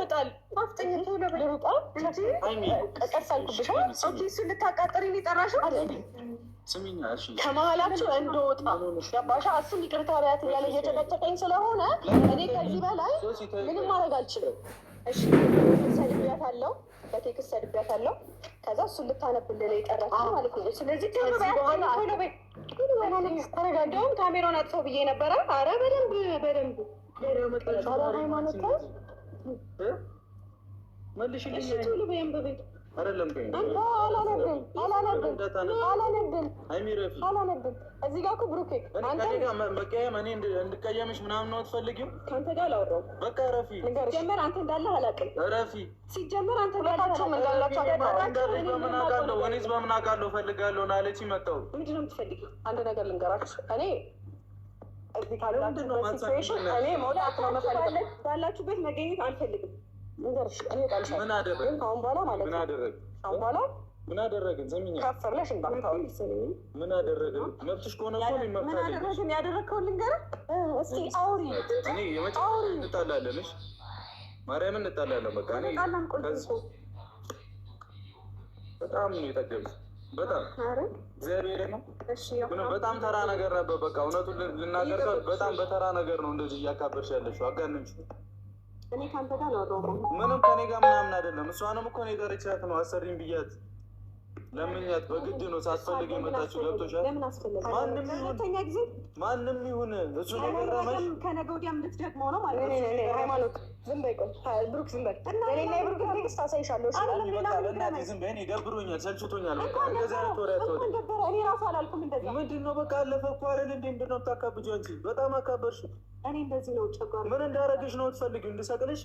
ይወጣል። አፍጠኝቶ ለሩጣ እንጂ ቀቀሳልኩብሽ። ኦኬ እሱን ልታቃጥሪኝ የጠራሽው ከመሀላችሁ እንደወጣ ገባሻ? እሱም ይቅርታ ቢያት እያለ እየጨቀጨቀኝ ስለሆነ እኔ ከዚህ በላይ ምንም ማድረግ አልችልም። እሺ ሰድቢያታለሁ፣ በቴክስት ሰድቢያታለሁ። ከዛ እሱን ልታነብልን የጠራችው ማለት ነው። ስለዚህ ተረጋጋውን ካሜራውን አጥፈው ብዬ ነበረ። አረ በደንብ በደንብ ሃይማኖት መልሽልኝ በቤት አይደለም አላነብም። እዚህ ጋር እኮ ብሩኬ መቀየም እኔ እንድቀየምሽ ምናምን ነው ትፈልጊው? ከአንተ ጋር አላወራሁም። በቃ ረፊ ሲጀመር አንተ እንዳለህ አላውቅም። ረፊ ሲጀመር አንተ ጋላቸው እንዳላቸው በምን አውቃለሁ? እኔስ በምን አውቃለሁ? እፈልጋለሁ ነው አለችኝ። መጣሁ። ምንድን ነው የምትፈልጊው? አንድ ነገር ልንገራችሁ። እኔ እዚህ ካላችሁበት ሲቹዌሽን እኔ መውጣት ነው የምፈልገው። ባላችሁበት መገኘት አልፈልግም። ምን አደረግን? አሁን በኋላ ማለት ነው አሁን በኋላ ምን አደረግን? ዘሚኛ ካፈርለሽ እንዳታወሪ። ምን አደረግን? መብትሽ ከሆነ እኮ ነው መብት። ምን አደረግን? ያደረግከውን ልንገርህ እስኪ አውሪ። እኔ የመጨረሻ እንጣላለን። እሺ ማርያምን እንጣላለን። በቃ እኔ በጣም ነው የጠገብኩት። በጣም እግዚአብሔር ነው። እሺ በጣም ተራ ነገር ነበር። በቃ እውነቱን ልናገር በጣም በተራ ነገር ነው እንደዚህ እያካበርሽ ያለሽው። አጋንንሽ እኔ ካንተ ጋር ነው አውራው። ምንም ከኔ ጋር ምናምን አይደለም። እሷንም እኮ ነው የጠረቻት ነው አሰሪኝ ብያት ለምኛት በግድ ነው ሳትፈልግ የመጣችው። ገብቶሻል? ለምን አስፈልግ? ማንም ይሁን እሱ ነገር ረመሽ ከነገ ወዲያም ልትደግመው ነው ማለት ነው። ሃይማኖት ዝም በይ። ቆይ ብሩክ ዝም በይ። እኔና የብሩክ ቴክስት አሳይሻለሁ። እሺ በቃ በእናትህ ዝም በይ። እኔ ደብሮኛል፣ ሰልችቶኛል። በቃ እንደዛ ነው ተወራቶ እኔ ራሱ አላልኩም እንደዛ። ምንድነው በቃ አለፈ እኮ አይደል እንዴ? ምንድነው የምታካብጂው አንቺ? በጣም አካበርሽ። እኔ እንደዚህ ነው ጨጓራ ምን እንዳረግሽ ነው ትፈልጊው? እንድሰቅልሽ